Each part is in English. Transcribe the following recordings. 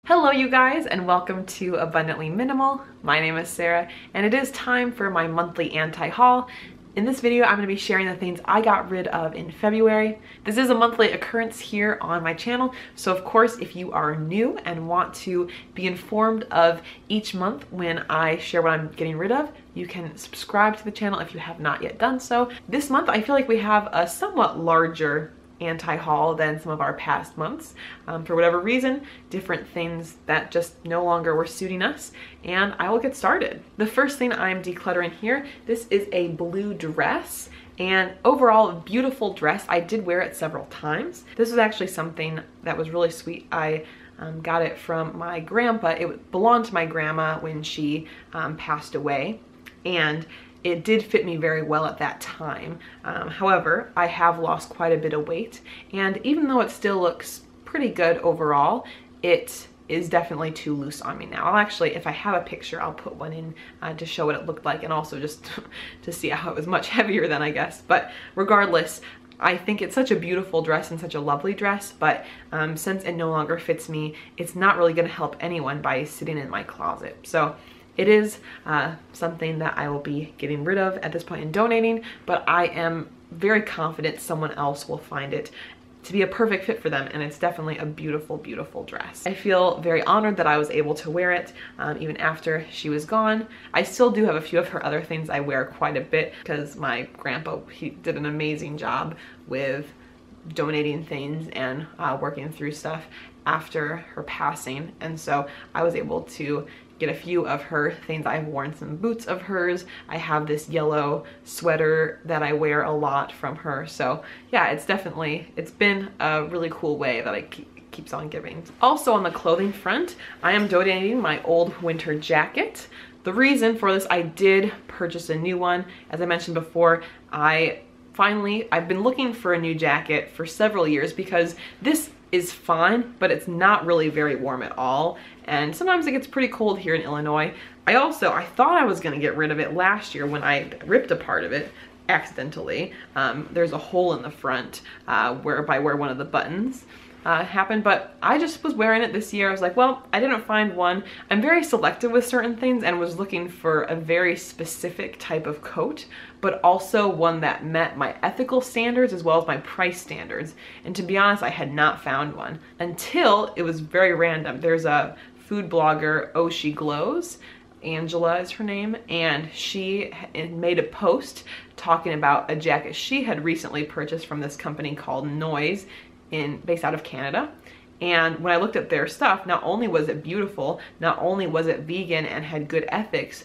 Hello you guys, and welcome to Abundantly Minimal. My name is Sarah and it is time for my monthly anti-haul. In this video I'm going to be sharing the things I got rid of in February. This is a monthly occurrence here on my channel, so of course if you are new and want to be informed of each month when I share what I'm getting rid of, you can subscribe to the channel if you have not yet done so. This month I feel like we have a somewhat larger anti-haul than some of our past months. For whatever reason, different things that just no longer were suiting us, and I will get started. The first thing I'm decluttering here, this is a blue dress, and overall a beautiful dress. I did wear it several times. This was actually something that was really sweet. I got it from my grandpa. It belonged to my grandma when she passed away, and it did fit me very well at that time. However, I have lost quite a bit of weight, and even though it still looks pretty good overall, it is definitely too loose on me now. I'll actually, if I have a picture, I'll put one in to show what it looked like, and also just to see how it was much heavier than I guess. But regardless, I think it's such a beautiful dress and such a lovely dress, but since it no longer fits me, it's not really gonna help anyone by sitting in my closet. So it is something that I will be getting rid of at this point and donating, but I am very confident someone else will find it to be a perfect fit for them, and it's definitely a beautiful, beautiful dress. I feel very honored that I was able to wear it even after she was gone. I still do have a few of her other things I wear quite a bit because my grandpa, he did an amazing job with donating things and working through stuff after her passing, and so I was able to get a few of her things. I've worn some boots of hers. I have this yellow sweater that I wear a lot from her. So yeah, it's been a really cool way that I keeps on giving. Also on the clothing front, I am donating my old winter jacket. The reason for this, I did purchase a new one. As I mentioned before, I've been looking for a new jacket for several years because this is fine, but it's not really very warm at all. And sometimes it gets pretty cold here in Illinois. I thought I was gonna get rid of it last year when I ripped a part of it accidentally. There's a hole in the front where one of the buttons happened, but I just was wearing it this year. I was like, well, I didn't find one. I'm very selective with certain things and was looking for a very specific type of coat, but also one that met my ethical standards as well as my price standards. And to be honest, I had not found one until it was very random. There's a food blogger, Oh She Glows, Angela is her name, and she made a post talking about a jacket she had recently purchased from this company called Noise, based out of Canada. And when I looked at their stuff, not only was it beautiful, not only was it vegan and had good ethics,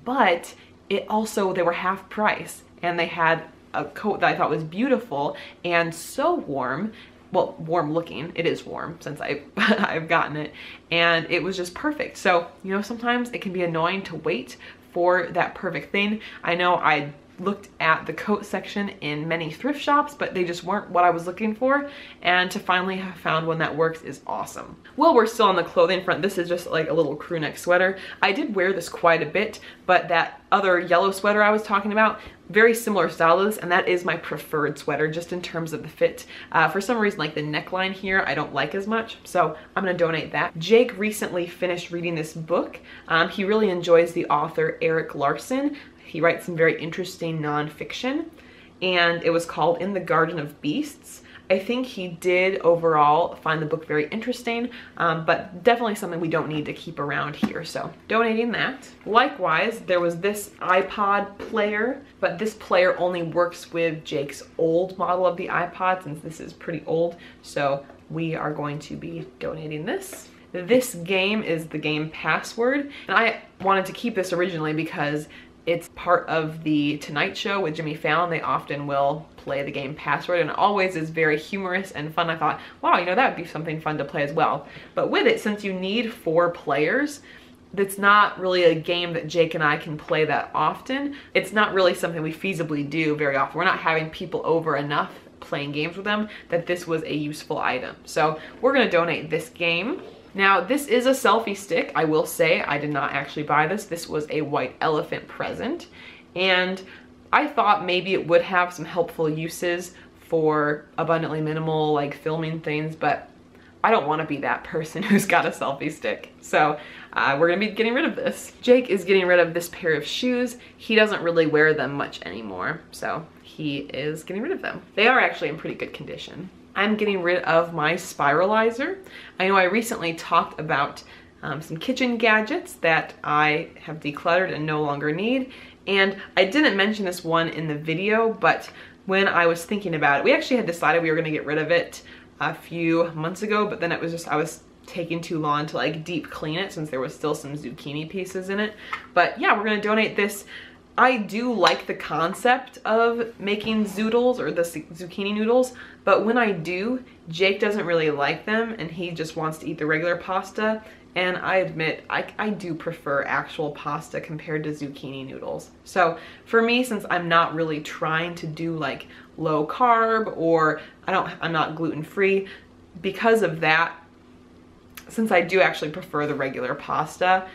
but they were half price, and they had a coat that I thought was beautiful and so warm. Well, warm looking. It is warm since I've gotten it, and it was just perfect. So, you know, sometimes it can be annoying to wait for that perfect thing. I know I looked at the coat section in many thrift shops, but they just weren't what I was looking for, and to finally have found one that works is awesome. Well, we're still on the clothing front. This is just like a little crew neck sweater. I did wear this quite a bit, but that other yellow sweater I was talking about, very similar style to this, and that is my preferred sweater just in terms of the fit. For some reason, like the neckline here, I don't like as much, so I'm gonna donate that. Jake recently finished reading this book. He really enjoys the author Eric Larson. He writes some very interesting nonfiction, and it was called In the Garden of Beasts. I think he did overall find the book very interesting, but definitely something we don't need to keep around here, so donating that. Likewise, there was this iPod player, but this player only works with Jake's old model of the iPod since this is pretty old, so we are going to be donating this. This game is the game Password, and I wanted to keep this originally because it's part of the Tonight Show with Jimmy Fallon. They often will play the game Password, and it always is very humorous and fun. I thought, wow, you know, that would be something fun to play as well. But with it, since you need 4 players, that's not really a game that Jake and I can play that often. It's not really something we feasibly do very often. We're not having people over enough playing games with them that this was a useful item. So we're gonna donate this game. Now, this is a selfie stick. I will say I did not actually buy this. This was a white elephant present, and I thought maybe it would have some helpful uses for Abundantly Minimal, like filming things, but I don't want to be that person who's got a selfie stick. So we're gonna be getting rid of this. Jake is getting rid of this pair of shoes. He doesn't really wear them much anymore, so he is getting rid of them. They are actually in pretty good condition. I'm getting rid of my Spiralizer. I know I recently talked about some kitchen gadgets that I have decluttered and no longer need. And I didn't mention this one in the video, but when I was thinking about it, we actually had decided we were gonna get rid of it a few months ago, but then it was just, I was taking too long to like deep clean it since there was still some zucchini pieces in it. But yeah, we're gonna donate this. I do like the concept of making zoodles or the zucchini noodles, but when I do, Jake doesn't really like them and he just wants to eat the regular pasta. And I admit, I do prefer actual pasta compared to zucchini noodles. So for me, since I'm not really trying to do like low carb or I'm not gluten free, because of that, since I do actually prefer the regular pasta,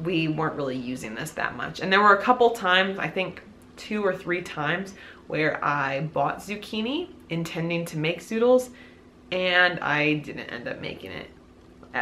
we weren't really using this that much. And there were a couple times, I think 2 or 3 times, where I bought zucchini intending to make zoodles and I didn't end up making it.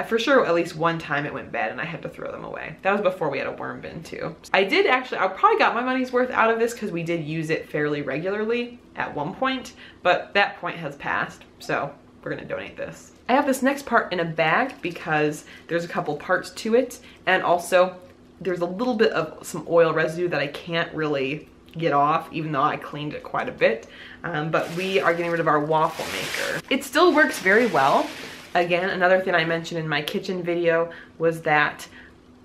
For sure, at least one time it went bad and I had to throw them away. That was before we had a worm bin too. I probably got my money's worth out of this because we did use it fairly regularly at one point, but that point has passed, so we're gonna donate this. I have this next part in a bag because there's a couple parts to it, and also there's a little bit of some oil residue that I can't really get off, even though I cleaned it quite a bit. But we are getting rid of our waffle maker. It still works very well. Again, another thing I mentioned in my kitchen video was that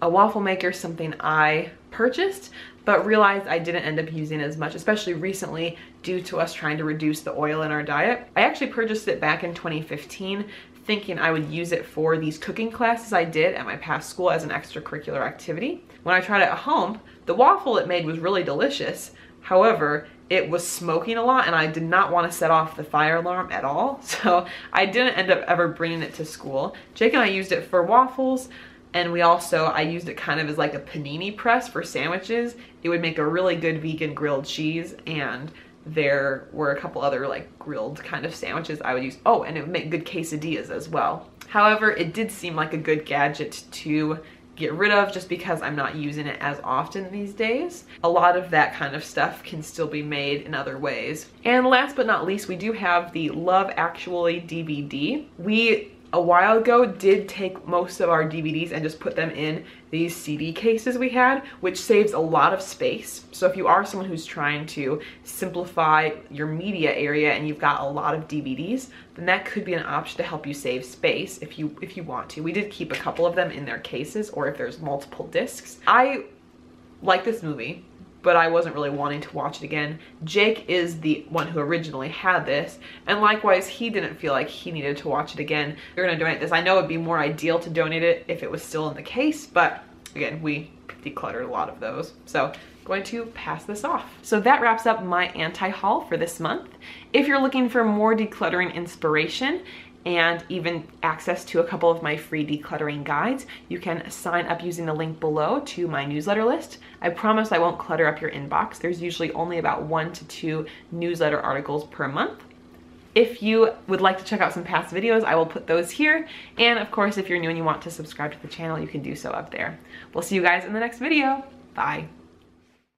a waffle maker is something I purchased, but realized I didn't end up using as much, especially recently due to us trying to reduce the oil in our diet. I actually purchased it back in 2015, thinking I would use it for these cooking classes I did at my past school as an extracurricular activity. When I tried it at home, the waffle it made was really delicious. However, it was smoking a lot and I did not want to set off the fire alarm at all. So I didn't end up ever bringing it to school. Jake and I used it for waffles, and I used it kind of as like a panini press for sandwiches. It would make a really good vegan grilled cheese, and there were a couple other like grilled kind of sandwiches I would use. Oh, and it would make good quesadillas as well. However, it did seem like a good gadget to get rid of just because I'm not using it as often these days. A lot of that kind of stuff can still be made in other ways. And last but not least, we do have the Love Actually DVD. We, a while ago, did take most of our DVDs and just put them in these CD cases we had, which saves a lot of space. So if you are someone who's trying to simplify your media area and you've got a lot of DVDs, then that could be an option to help you save space if you want to. We did keep a couple of them in their cases, or if there's multiple discs. I like this movie, but I wasn't really wanting to watch it again. Jake is the one who originally had this, and likewise, he didn't feel like he needed to watch it again. We're gonna donate this. I know it'd be more ideal to donate it if it was still in the case, but again, we decluttered a lot of those. So going to pass this off. So that wraps up my anti-haul for this month. If you're looking for more decluttering inspiration and even access to a couple of my free decluttering guides, you can sign up using the link below to my newsletter list. I promise I won't clutter up your inbox. There's usually only about 1 to 2 newsletter articles per month. If you would like to check out some past videos, I will put those here. And of course, if you're new and you want to subscribe to the channel, you can do so up there. We'll see you guys in the next video. Bye.